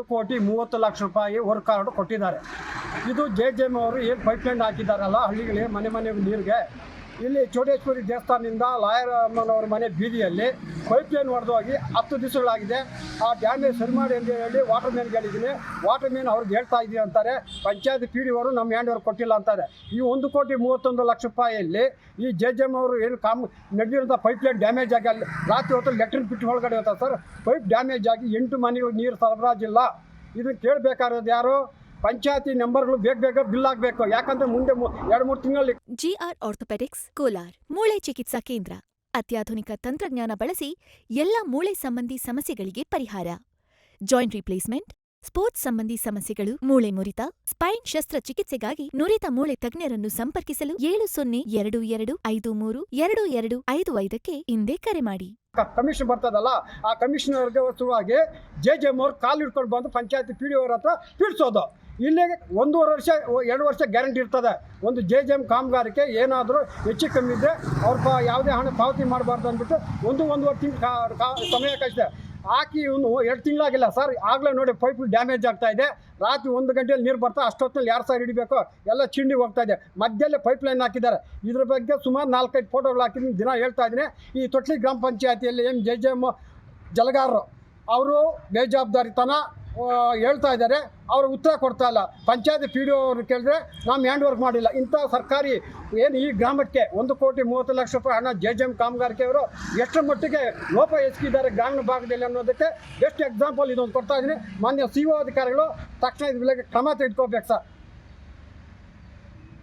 1,30,00,000 work order ಕೊಟ್ಟಿದ್ದಾರೆ. ಇದು JJM ಅವರು ಏನು ಪೈಪ್ಲೈನ್ ಹಾಕಿದ್ದಾರಲ್ಲ ಹಳ್ಳಿಗಳಿಗೆ ಮನೆ ನೀರಿಗೆ, ಇಲ್ಲಿ ಚೌಡೇಶ್ವರಿ ದೇವಸ್ಥಾನದಿಂದ ಲಾಯರ್ ಅಮ್ಮನವ್ರ ಮನೆ ಬೀದಿಯಲ್ಲಿ ಪೈಪ್ಲೈನ್ ಹೊಡೆದೋಗಿ 10 ದಿವಸಗಳಾಗಿದೆ. ಆ ಡ್ಯಾಮೇಜ್ ಸರಿ ಮಾಡಿ ಅಂತ ಹೇಳಿ ವಾಟರ್ ಮ್ಯಾನ್ಗಳಿದ್ದೀನಿ. ವಾಟರ್ ಮ್ಯಾನ್ ಅವ್ರಿಗೆ ಹೇಳ್ತಾ ಇದ್ದೀವಿ ಅಂತಾರೆ. ಪಂಚಾಯತ್ PDO ಅವರು ನಮ್ಮ ಹ್ಯಾಂಡ್ ಓವರ್ ಕೊಟ್ಟಿಲ್ಲ ಅಂತಾರೆ. ಈ 1,31,00,000 ಈ JJM ಅವರು ಏನು ನಡೆದಿರೋಂಥ ಪೈಪ್ಲೈನ್ ಡ್ಯಾಮೇಜ್ ಆಗಿ ಅಲ್ಲಿ ರಾತ್ರಿ ಹೊತ್ತು ಲೆಟ್ರಿನ್ ಪಿಟ್ ಒಳಗಡೆ ಹೋಗ್ತಾರೆ ಸರ್. ಪೈಪ್ ಡ್ಯಾಮೇಜ್ ಆಗಿ 8 ಮನೆಗಳು ನೀರು ಸರಬರಾಜಿಲ್ಲ. ಇದನ್ನು ಕೇಳಬೇಕಾಗಿರೋದು ಯಾರು? ಪಂಚಾಯತಿ ನಂಬರ್ಗಳು ಬೇಗ ಬಿಲ್ ಆಗಬೇಕು. ಯಾಕಂದ್ರೆ ಮುಂದೆ 2-3 ತಿಂಗಳಲ್ಲಿ GR ಆರ್ಥೋಪೆಡಿಕ್ಸ್ ಕೋಲಾರ್ ಮೂಳೆ ಚಿಕಿತ್ಸಾ ಕೇಂದ್ರ ಅತ್ಯಾಧುನಿಕ ತಂತ್ರಜ್ಞಾನ ಬಳಸಿ ಎಲ್ಲ ಮೂಳೆ ಸಂಬಂಧಿ ಸಮಸ್ಯೆಗಳಿಗೆ ಪರಿಹಾರ. ಜಾಯಿಂಟ್ ರಿಪ್ಲೇಸ್ಮೆಂಟ್, ಸ್ಪೋರ್ಟ್ಸ್ ಸಂಬಂಧಿ ಸಮಸ್ಯೆಗಳು, ಮೂಳೆ ಮುರಿತ, ಸ್ಪೈನ್ ಶಸ್ತ್ರಚಿಕಿತ್ಸೆಗಾಗಿ ನುರಿತ ಮೂಳೆ ತಜ್ಞರನ್ನು ಸಂಪರ್ಕಿಸಲು 7022523255ಕ್ಕೆ ಹಿಂದೆ ಕರೆ ಮಾಡಿ. ಕಮಿಷನ್ ಬರ್ತದಲ್ಲ, ಆ ಕಮಿಷನರ್ಗೆ ವಸ್ತುವಾಗಿ JJM ಅವ್ರು ಕಾಲು ಹಿಡ್ಕೊಂಡು ಬಂದು ಪಂಚಾಯತಿ PDO ಅವ್ರ ಹತ್ರ ಪೀಡಿಸೋದು. ಇಲ್ಲಿ 1.5 ವರ್ಷ 2 ವರ್ಷ ಗ್ಯಾರಂಟಿ ಇರ್ತದೆ. ಒಂದು JJM ಕಾಮಗಾರಿಕೆ ಏನಾದರೂ ಹೆಚ್ಚು ಕಮ್ಮಿ ಇದ್ದರೆ ಅವ್ರು ಯಾವುದೇ ಹಣ ಪಾವತಿ ಮಾಡಬಾರ್ದು ಅಂದ್ಬಿಟ್ಟು 1-1.5 ತಿಂಗಳು ಸಮಯ ಕಳಿಸಿದೆ. ಹಾಕಿ 2 ತಿಂಗಳಾಗಿಲ್ಲ ಸರ್, ಆಗಲೇ ನೋಡಿ ಪೈಪ್ ಡ್ಯಾಮೇಜ್ ಆಗ್ತಾ ಇದೆ. ರಾತ್ರಿ 1 ಗಂಟೆಯಲ್ಲಿ ನೀರು ಬರ್ತಾ ಅಷ್ಟೊತ್ತಲ್ಲಿ ಯಾರು ಸರ್ ಹಿಡಿಬೇಕು? ಎಲ್ಲ ಚಿಂಡಿಗೆ ಹೋಗ್ತಾ ಇದೆ. ಮಧ್ಯದಲ್ಲೇ ಪೈಪ್ಲೈನ್ ಹಾಕಿದ್ದಾರೆ. ಇದ್ರ ಬಗ್ಗೆ ಸುಮಾರು 4-5 ಫೋಟೋಗಳು ಹಾಕಿದ್ದೀನಿ, ದಿನ ಹೇಳ್ತಾ ಇದ್ದೀನಿ. ಈ ತೊಟ್ಲಿ ಗ್ರಾಮ ಪಂಚಾಯತಿಯಲ್ಲಿ ಏನು JJM ಜಲಗಾರರು ಅವರು ಬೇಜವಾಬ್ದಾರಿತನ ಹೇಳ್ತಾ ಇದ್ದಾರೆ. ಅವರು ಉತ್ತರ ಕೊಡ್ತಾ ಇಲ್ಲ. ಪಂಚಾಯತಿ PDO ಅವರು ಕೇಳಿದ್ರೆ ನಾವು ಹ್ಯಾಂಡ್ ವರ್ಕ್ ಮಾಡಿಲ್ಲ. ಇಂಥ ಸರ್ಕಾರಿ ಏನು ಈ ಗ್ರಾಮಕ್ಕೆ 1,30,00,000 ಹಣ JJM ಕಾಮಗಾರಿಕೆಯವರು ಎಷ್ಟು ಮಟ್ಟಿಗೆ ಲೋಪ ಎಸಗಿದ್ದಾರೆ ಗ್ರಾಮೀಣ ಭಾಗದಲ್ಲಿ ಅನ್ನೋದಕ್ಕೆ ಬೆಸ್ಟ್ ಎಕ್ಸಾಂಪಲ್ ಇದೊಂದು ಕೊಡ್ತಾ ಇದ್ದೀನಿ. ಮಾನ್ಯ CO ಅಧಿಕಾರಿಗಳು ತಕ್ಷಣ ಇದ್ರ ಮೇಲೆ ಕ್ರಮ ತೆಗೆದುಕೋಬೇಕು ಸರ್.